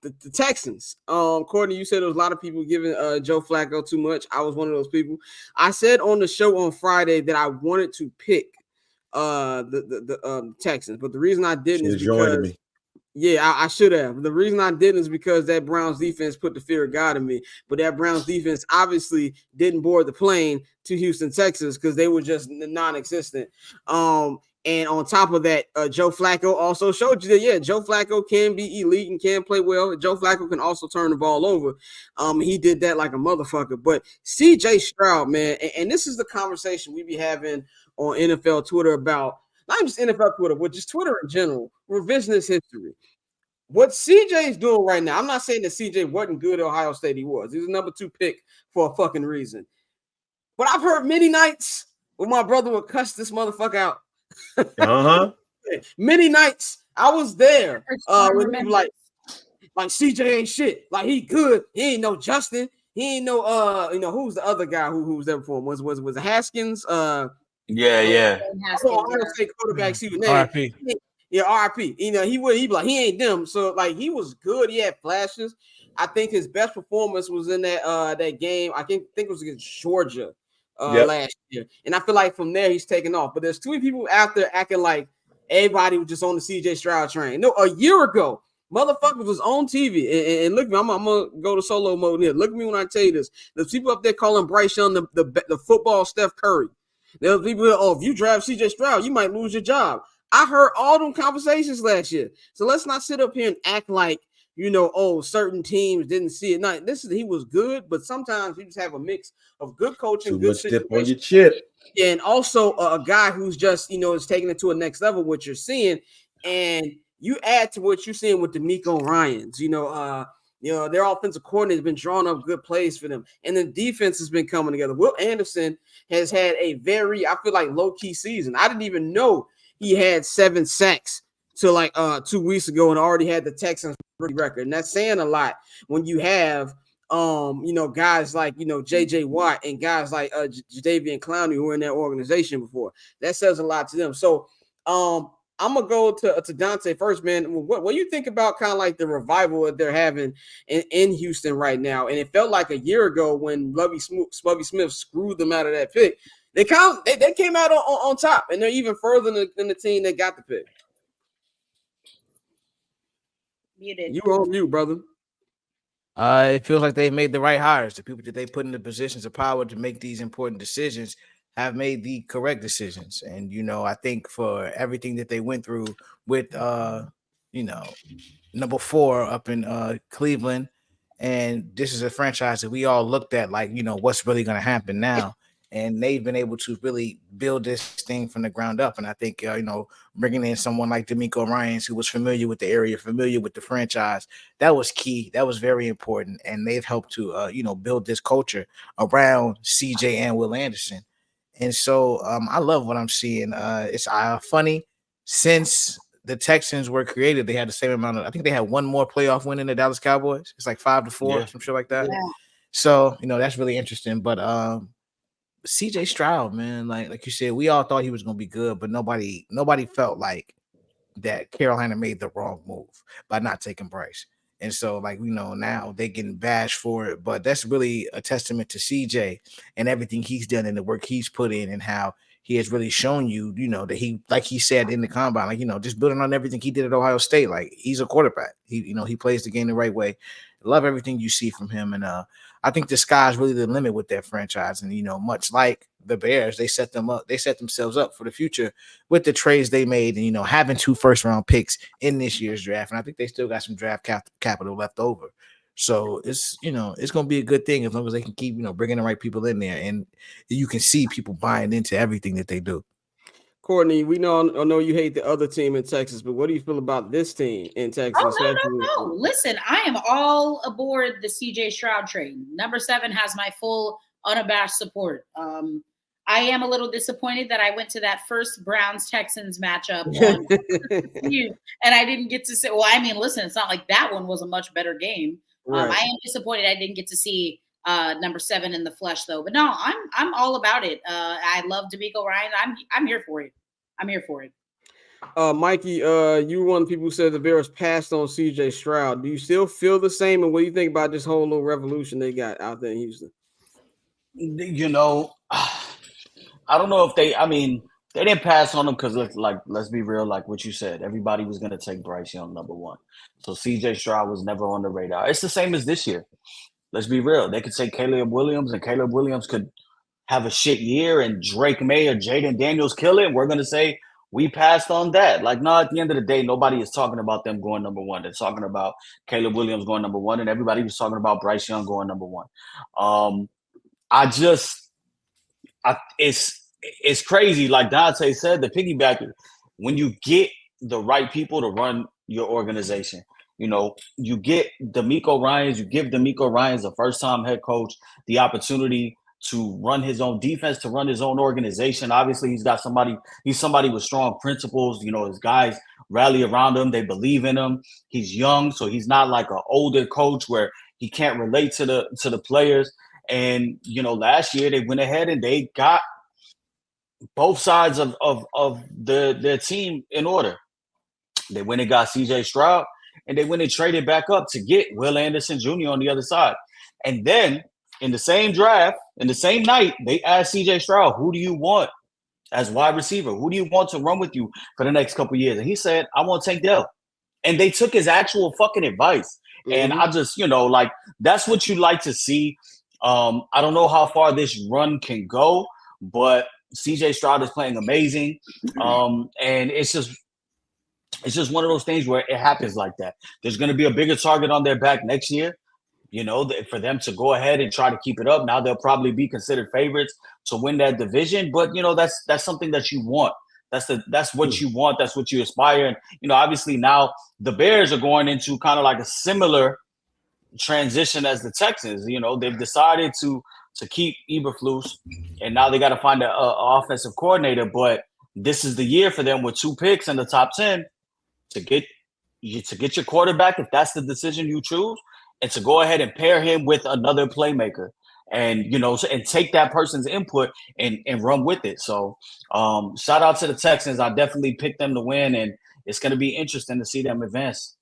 the Texans. Courtney, you said there was a lot of people giving Joe Flacco too much. I was one of those people. I said on the show on Friday that I wanted to pick the Texans, but the reason I didn't is because I should have. The reason I didn't is because that Browns defense put the fear of God in me. But that Browns defense obviously didn't board the plane to Houston, Texas, because they were just non-existent. And on top of that, Joe Flacco also showed you that, Joe Flacco can be elite and can play well. Joe Flacco can also turn the ball over. He did that like a motherfucker. But CJ Stroud, man, and this is the conversation we be having on NFL Twitter about, not just NFL Twitter, but just Twitter in general, revisionist history. What CJ is doing right now, I'm not saying that CJ wasn't good at Ohio State. He was. He was the number 2 pick for a fucking reason. But I've heard many nights where my brother would cuss this motherfucker out. Many nights I was there when he was like CJ ain't shit. Like, he good. He ain't no Justin. He ain't no who's the other guy who was there before him? Was it Haskins? Ohio State quarterback. RIP. Yeah, RIP. He be like, he ain't them. So like, he was good. He had flashes. I think his best performance was in that game. I think it was against Georgia last year. And I feel like from there he's taken off. But there's too many people out there acting like everybody was just on the CJ Stroud train. No, a year ago, motherfucker was on TV. And look at me, I'm gonna go to solo mode here. Look at me when I tell you this. There's people up there calling Bryce Young the football Steph Curry. There's people, if you draft CJ Stroud, you might lose your job. I heard all them conversations last year. So let's not sit up here and act like, certain teams didn't see it. No, he was good, but sometimes you just have a mix of good coaching, good situation, on your chip, and also a guy who's just, is taking it to a next level, what you're seeing, and you add to what you're seeing with DeMeco Ryans. Their offensive coordinator has been drawing up good plays for them, and the defense has been coming together. Will Anderson has had a very, I feel like, low-key season. I didn't even know he had 7 sacks till like 2 weeks ago and already had the Texans record. And that's saying a lot when you have guys like JJ Watt and guys like Jadeveon Clowney who were in that organization before. That says a lot to them. So I'm gonna go to Dante first, man. What do you think about kind of like the revival that they're having in Houston right now? And it felt like a year ago when Smubby Smith screwed them out of that pick. They came out on top, and they're even further than the team that got the pick. You were on mute, brother. It feels like they made the right hires. The people that they put in the positions of power to make these important decisions have made the correct decisions. And, I think for everything that they went through with, number 4 up in Cleveland, and this is a franchise that we all looked at like, what's really going to happen now. And they've been able to really build this thing from the ground up. And I think, bringing in someone like DeMeco Ryans, who was familiar with the area, familiar with the franchise, that was key. That was very important. And they've helped to, build this culture around CJ and Will Anderson. And so I love what I'm seeing. It's funny. Since the Texans were created, they had the same amount of, I think they had one more playoff win in the Dallas Cowboys. It's like 5-4, some shit like that. Yeah. So, that's really interesting. But CJ Stroud, man, like you said, we all thought he was going to be good, but nobody felt like that Carolina made the wrong move by not taking Bryce. And so, now they're getting bashed for it, but that's really a testament to CJ and everything he's done and the work he's put in and how he has really shown you, that he, like he said in the combine, just building on everything he did at Ohio State. Like, he's a quarterback. He plays the game the right way. Love everything you see from him. And I think the sky's really the limit with that franchise. And, much like the Bears, they set themselves up for the future with the trades they made and, having 2 first-round picks in this year's draft. And I think they still got some draft capital left over. So it's going to be a good thing as long as they can keep, bringing the right people in there. And you can see people buying into everything that they do. Courtney, I know you hate the other team in Texas, but what do you feel about this team in Texas? Oh, no. Listen, I am all aboard the CJ Stroud train. Number 7 has my full unabashed support. I am a little disappointed that I went to that first Browns-Texans matchup and I didn't get to say, listen, it's not like that one was a much better game. Right. I am disappointed I didn't get to see number 7 in the flesh, though. But no, I'm all about it. I love DeMeco Ryans. I'm here for it. I'm here for it. Mikey, you were one of the people who said the Bears passed on CJ Stroud. Do you still feel the same? And what do you think about this whole little revolution they got out there in Houston? You know, I don't know if I mean, they didn't pass on him because, let's be real, like what you said, everybody was going to take Bryce Young number one. So CJ Stroud was never on the radar. It's the same as this year. Let's be real. They could say Caleb Williams, and Caleb Williams could have a shit year, and Drake May or Jaden Daniels kill it. And we're going to say we passed on that. Like, no, at the end of the day, nobody is talking about them going number one. They're talking about Caleb Williams going number one, and everybody was talking about Bryce Young going number one. It's crazy. Like Dante said, the piggybacker, when you get the right people to run your organization, you know, you get DeMeco Ryans, you give DeMeco Ryans, a first-time head coach, the opportunity to run his own defense, to run his own organization. Obviously, he's somebody with strong principles. You know, his guys rally around him. They believe in him. He's young, so he's not like an older coach where he can't relate to the players. And, you know, last year they went ahead and they got both sides of their team in order. They went and got CJ Stroud, and they went and traded back up to get Will Anderson Jr. on the other side. And then in the same draft, in the same night, they asked CJ Stroud, who do you want as wide receiver? Who do you want to run with you for the next couple of years? And he said, I want Tank Dell. And they took his actual fucking advice. Mm-hmm. And I just, you know, like, that's what you like to see. I don't know how far this run can go, but CJ Stroud is playing amazing. And it's just one of those things where it happens like that. There's going to be a bigger target on their back next year, you know, for them to go ahead and try to keep it up. Now they'll probably be considered favorites to win that division, but, you know, that's something that you want. That's what you want. That's what you aspire. And, you know, obviously now the Bears are going into kind of like a similar transition as the Texans. You know, they've decided to keep Eberflus, and now they got to find an offensive coordinator. But this is the year for them with 2 picks in the top 10 to get your quarterback, if that's the decision you choose, and to go ahead and pair him with another playmaker, and, you know, and take that person's input and run with it. So shout out to the Texans. I definitely picked them to win, and it's going to be interesting to see them advance.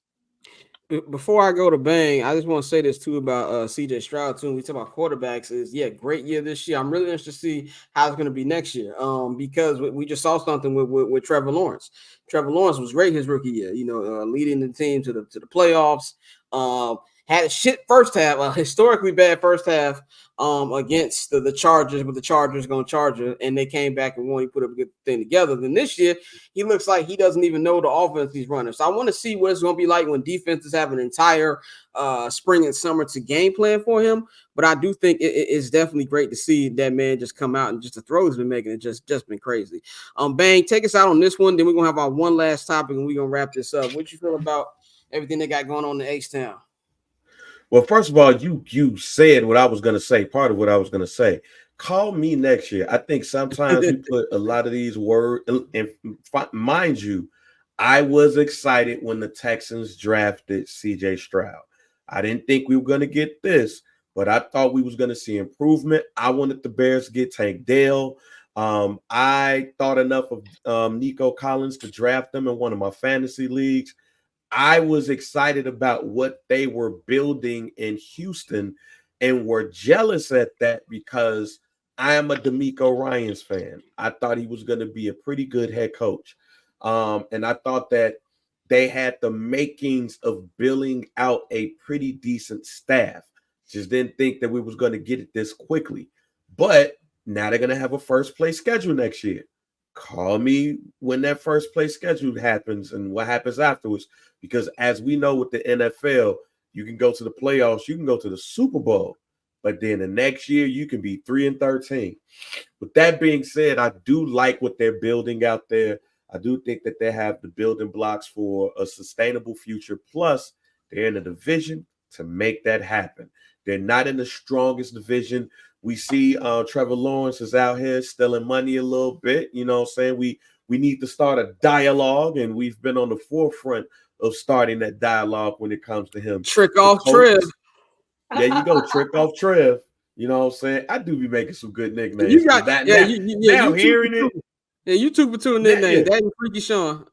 Before I go to Bang, I just want to say this too about CJ Stroud too. When we talk about quarterbacks, great year this year. I'm really interested to see how it's going to be next year. Because we just saw something with Trevor Lawrence. Trevor Lawrence was great his rookie year. You know, leading the team to the playoffs. Had a shit first half, a historically bad first half against the Chargers, but the Chargers going to charge it, and they came back and won. He put up a good thing together. Then this year, he looks like he doesn't even know the offense he's running. So I want to see what it's going to be like when defenses have an entire spring and summer to game plan for him. But I do think it's definitely great to see that man just come out, and just the throws he's been making, it just been crazy. Bang, take us out on this one. Then we're going to have our one last topic, and we're going to wrap this up. What you feel about everything they got going on in H-Town? Well, first of all, you said what I was going to say, part of what I was going to say. Call me next year. I think sometimes we put a lot of these words, and mind you, I was excited when the Texans drafted CJ Stroud. I didn't think we were going to get this, but I thought we was going to see improvement. I wanted the Bears to get Tank Dell. I thought enough of Nico Collins to draft them in one of my fantasy leagues. I was excited about what they were building in Houston, and were jealous at that because I am a DeMeco Ryans fan. I thought he was going to be a pretty good head coach. And I thought that they had the makings of building out a pretty decent staff. Just didn't think that we was going to get it this quickly. But now they're going to have a first place schedule next year. Call me when that first place schedule happens and what happens afterwards. Because as we know with the NFL, you can go to the playoffs, you can go to the Super Bowl, but then the next year you can be 3-13. With that being said, I do like what they're building out there. I do think that they have the building blocks for a sustainable future. Plus, they're in a division to make that happen. They're not in the strongest division. We see Trevor Lawrence is out here stealing money a little bit. You know what I'm saying? We need to start a dialogue, and we've been on the forefront of starting that dialogue when it comes to him. Trick off Trev. There you go, trick off Trev. You know what I'm saying? I do be making some good nicknames. You got that now hearing it. Yeah, you 2 for 2 nicknames. That and Freaky Sean.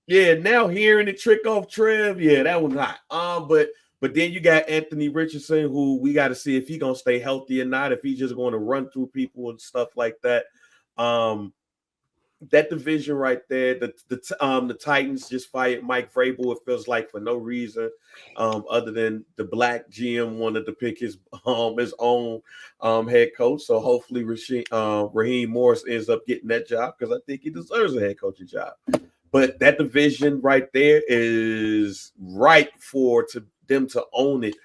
Yeah, now hearing the trick off Trev, yeah, that was hot. But then you got Anthony Richardson, who we got to see if he's gonna stay healthy or not, if he's just going to run through people and stuff like that. That division right there, the Titans just fired Mike Vrabel, it feels like, for no reason, other than the black GM wanted to pick his own head coach. So hopefully Raheem Morris ends up getting that job, because I think he deserves a head coaching job. But that division right there is right for them to own it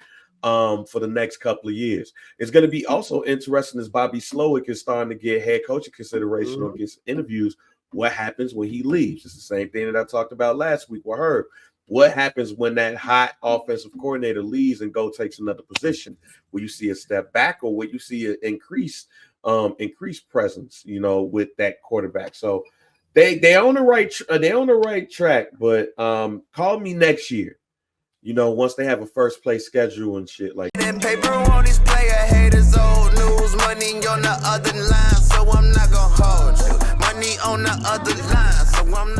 for the next couple of years. It's going to be also interesting as Bobby Slowick is starting to get head coaching consideration or gets interviews. What happens when he leaves? It's the same thing that I talked about last week with Herb. What happens when that hot offensive coordinator leaves and takes another position? Will you see a step back, or will you see an increased presence, with that quarterback? So they on the right track, but call me next year. Once they have a first place schedule and shit like that. Paper on this player haters, old news, money on the other line, so I'm not gonna hold you. Money on the other line, so I'm not